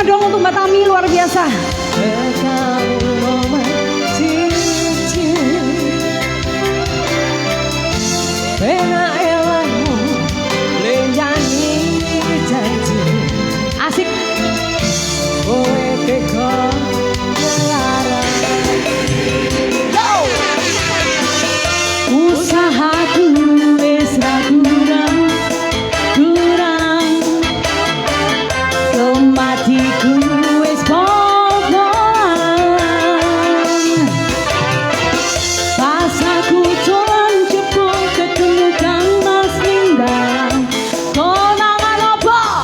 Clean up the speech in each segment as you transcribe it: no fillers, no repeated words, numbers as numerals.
dong untuk Mbak Tami, luar biasa. Asik. Usahaku wis ra kurang matiku wis pokokan pas aku jalan cepet ketemu Kang Mas Ninggal konangan apa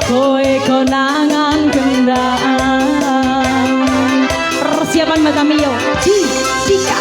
kowe konangan kendaan persiapan Mbak Tami yo jika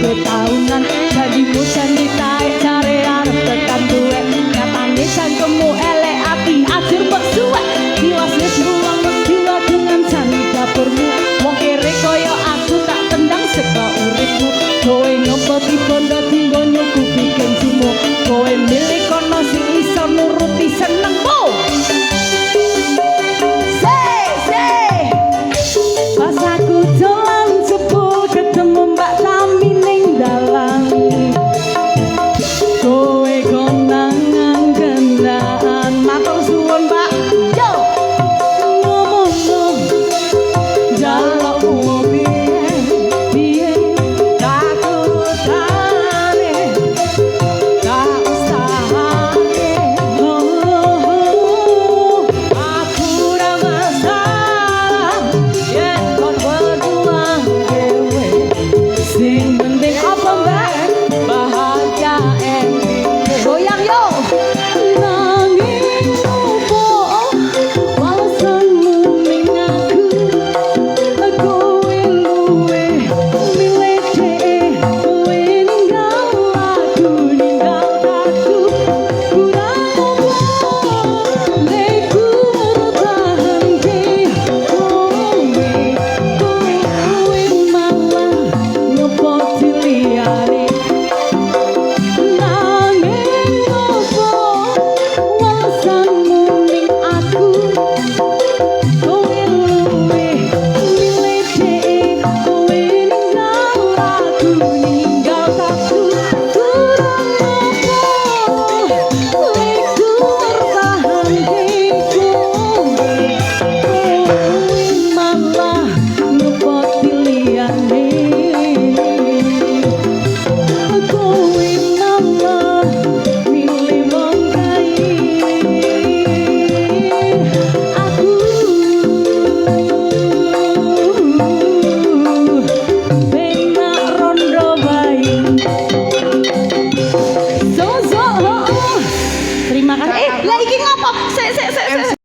tahunan jadi mujan ditaik cari arep tekan duwe nyatane cangkemmu elek ati ajur mbok suwek tiwas wis ruang jiwa dengan jani dapurmu wong kere koyo aku tak tendang seka uripmu kowe ngopoti bondo tinggo nyukupi kenjumu kowe milik kono sing iso nuruti senengmu pas aku jalan sepuh ketemu Mbak Tami ning dalan kowe konangan kendaan matur suwun Mbak yo ngomong jalukmu piye takutane tak usahane aku ra masalah yen kon berjuang dhewe sing penting apa Mbak bahagia ending goyang yo nanging opo walesanmu ning aku kowe luwe milih dhek kowe ninggal aku ninggal aku kurang opo leku mertahanke kowe malah ngepoti liyane nanging opo walesanmu ning aku kowe luwe milih dhek kowe ninggal aku ninggal aku kurang opo leku mertahanke kowe malah ngepoti liyane